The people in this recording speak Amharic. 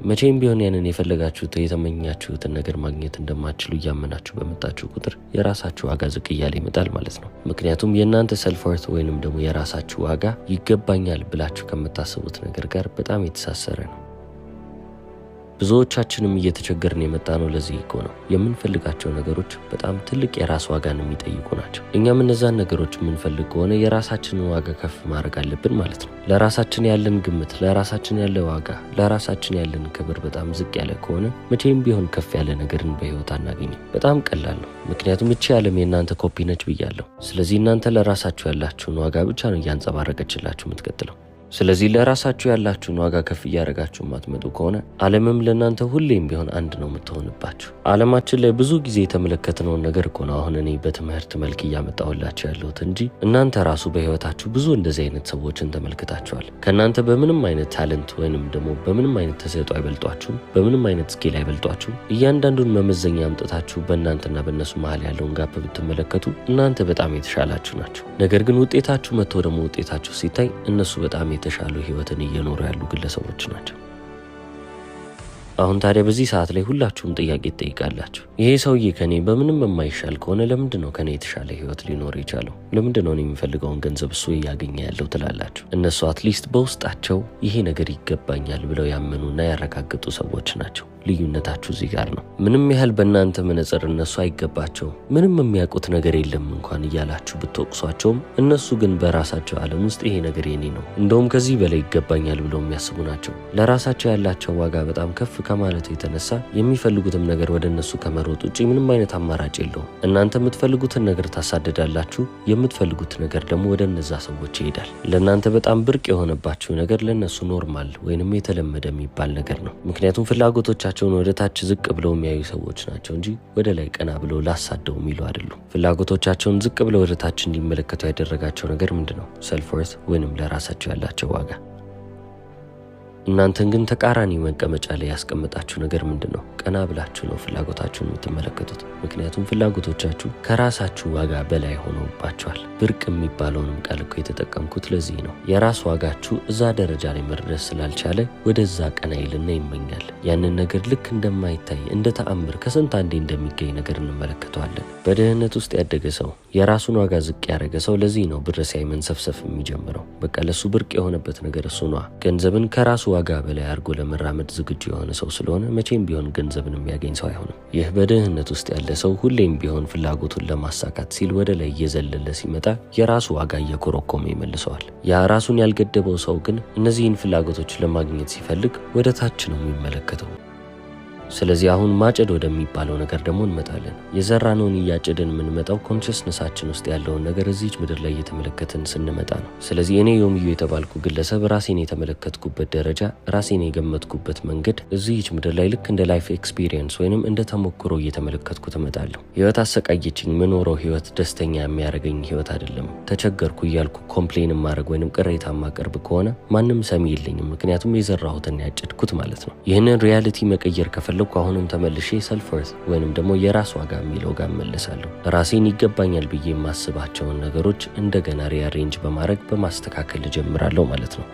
መቼም ቢሆን ያንን የፈለጋችሁት የተመኛችሁትን ነገር ማግኘት እንደማትችሉ እያመናችሁ በመጣችሁ ቁጥር የራሳችሁ ዋጋ ዝቅ እያለ ይመጣል ማለት ነው። ምክንያቱም የእናንተ ሰልፍ ወርት ወይንም ደግሞ የራሳችሁ ዋጋ ይገባኛል ብላችሁ ከምታስቡት ነገር ጋር በጣም የተሳሰረ ነው። ብዙዎቻችንም እየተቸገርን የመጣ ነው ለዚህ እኮ ነው። የምንፈልጋቸው ነገሮች በጣም ትልቅ የራስ ዋጋን የሚጠይቁ ናቸው። እኛም እነዛን ነገሮች የምንፈልግ ከሆነ የራሳችንን ዋጋ ከፍ ማድረግ አለብን ማለት ነው። ለራሳችን ያለን ግምት፣ ለራሳችን ያለ ዋጋ፣ ለራሳችን ያለን ክብር በጣም ዝቅ ያለ ከሆነ መቼም ቢሆን ከፍ ያለ ነገርን በህይወት አናገኝም። በጣም ቀላል ነው። ምክንያቱም እቺ ዓለም የእናንተ ኮፒ ነች ብያለሁ። ስለዚህ እናንተ ለራሳችሁ ያላችሁን ዋጋ ብቻ ነው እያንጸባረቀችላችሁ የምትቀጥለው። ስለዚህ ለራሳችሁ ያላችሁን ዋጋ ከፍ እያደረጋችሁ ማትመጡ ከሆነ ዓለምም ለእናንተ ሁሌም ቢሆን አንድ ነው የምትሆንባችሁ። ዓለማችን ላይ ብዙ ጊዜ የተመለከትነውን ነገር እኮ ነው አሁን እኔ በትምህርት መልክ እያመጣሁላችሁ ያለሁት እንጂ እናንተ ራሱ በህይወታችሁ ብዙ እንደዚህ አይነት ሰዎችን ተመልክታችኋል። ከእናንተ በምንም አይነት ታለንት ወይንም ደግሞ በምንም አይነት ተሰጥኦ አይበልጧችሁም፣ በምንም አይነት ስኪል አይበልጧችሁም። እያንዳንዱን መመዘኛ አምጥታችሁ በእናንተና በእነሱ መሀል ያለውን ጋፕ ብትመለከቱ እናንተ በጣም የተሻላችሁ ናቸው። ነገር ግን ውጤታችሁ መጥቶ ደግሞ ውጤታችሁ ሲታይ እነሱ በጣም የተሻሉ ህይወትን እየኖሩ ያሉ ግለሰቦች ናቸው። አሁን ታዲያ በዚህ ሰዓት ላይ ሁላችሁም ጥያቄ ትጠይቃላችሁ። ይሄ ሰውዬ ከኔ በምንም የማይሻል ከሆነ ለምንድን ነው ከኔ የተሻለ ህይወት ሊኖር የቻለው? ለምንድን ነው የሚፈልገውን ገንዘብ እሱ እያገኘ ያለው ትላላችሁ። እነሱ አትሊስት በውስጣቸው ይሄ ነገር ይገባኛል ብለው ያመኑና ያረጋግጡ ሰዎች ናቸው። ልዩነታችሁ እዚህ ጋር ነው። ምንም ያህል በእናንተ መነጽር እነሱ አይገባቸውም፣ ምንም የሚያውቁት ነገር የለም እንኳን እያላችሁ ብትወቅሷቸውም እነሱ ግን በራሳቸው ዓለም ውስጥ ይሄ ነገር የኔ ነው፣ እንደውም ከዚህ በላይ ይገባኛል ብለው የሚያስቡ ናቸው። ለራሳቸው ያላቸው ዋጋ በጣም ከፍ ከማለቱ የተነሳ የሚፈልጉትም ነገር ወደ እነሱ ከመሮጥ ውጪ ምንም አይነት አማራጭ የለውም። እናንተ የምትፈልጉትን ነገር ታሳድዳላችሁ፣ የምትፈልጉት ነገር ደግሞ ወደ እነዛ ሰዎች ይሄዳል። ለእናንተ በጣም ብርቅ የሆነባችሁ ነገር ለእነሱ ኖርማል ወይንም የተለመደ የሚባል ነገር ነው። ምክንያቱም ፍላጎቶቻቸውን ወደ ታች ዝቅ ብለው የሚያዩ ሰዎች ናቸው እንጂ ወደ ላይ ቀና ብለው ላሳደው የሚሉ አይደሉም። ፍላጎቶቻቸውን ዝቅ ብለው ወደ ታች እንዲመለከቱ ያደረጋቸው ነገር ምንድነው? ሰልፍ ወርት ወይንም ለራሳቸው ያላቸው ዋጋ። እናንተን ግን ተቃራኒ መቀመጫ ላይ ያስቀመጣችሁ ነገር ምንድነው? ቀና ብላችሁ ነው ፍላጎታችሁን የምትመለከቱት። ምክንያቱም ፍላጎቶቻችሁ ከራሳችሁ ዋጋ በላይ ሆነውባችኋል። ብርቅ የሚባለውንም ቃል እኮ የተጠቀምኩት ለዚህ ነው። የራስ ዋጋችሁ እዛ ደረጃ ላይ መድረስ ስላልቻለ ወደዛ ቀና ይልና ይመኛል። ያንን ነገር ልክ እንደማይታይ እንደ ተአምር ከስንት አንዴ እንደሚገኝ ነገር እንመለከተዋለን። በድህነት ውስጥ ያደገ ሰው፣ የራሱን ዋጋ ዝቅ ያደረገ ሰው ለዚህ ነው ብር ሲያይ መንሰፍሰፍ የሚጀምረው። በቃ ለሱ ብርቅ የሆነበት ነገር እሱ ነው። ገንዘብን ከራሱ ዋጋ በላይ አድርጎ ለመራመድ ዝግጁ የሆነ ሰው ስለሆነ መቼም ቢሆን ገንዘብን የሚያገኝ ሰው አይሆንም። ይህ በድህነት ውስጥ ያለ ሰው ሁሌም ቢሆን ፍላጎቱን ለማሳካት ሲል ወደ ላይ እየዘለለ ሲመጣ የራሱ ዋጋ እየኮረኮመ ይመልሰዋል። ያ ራሱን ያልገደበው ሰው ግን እነዚህን ፍላጎቶች ለማግኘት ሲፈልግ ወደ ታች ነው የሚመለከተው። ስለዚህ አሁን ማጨድ ወደሚባለው ነገር ደግሞ እንመጣለን። የዘራነውን እያጨድን የምንመጣው ኮንሽስነሳችን ውስጥ ያለውን ነገር እዚች ምድር ላይ እየተመለከትን ስንመጣ ነው። ስለዚህ እኔ ዮምዩ የተባልኩ ግለሰብ ራሴን የተመለከትኩበት ደረጃ፣ ራሴን የገመትኩበት መንገድ እዚች ምድር ላይ ልክ እንደ ላይፍ ኤክስፒሪየንስ ወይንም እንደ ተሞክሮ እየተመለከትኩ ትመጣለሁ። ህይወት አሰቃየችኝ፣ ምኖረው ህይወት ደስተኛ የሚያደርገኝ ህይወት አይደለም። ተቸገርኩ እያልኩ ኮምፕሌን ማድረግ ወይንም ቅሬታ ማቀርብ ከሆነ ማንም ሰሚ የለኝም። ምክንያቱም የዘራሁትን ያጨድኩት ማለት ነው። ይህንን ሪያሊቲ መቀየር ከፈለኩ አሁንም ተመልሼ ሰልፍ ወርት ወይንም ደግሞ የራስ ዋጋ የሚለው ጋር እመለሳለሁ። ራሴን ይገባኛል ብዬ የማስባቸውን ነገሮች እንደገና ሪአሬንጅ በማድረግ በማስተካከል እጀምራለሁ ማለት ነው።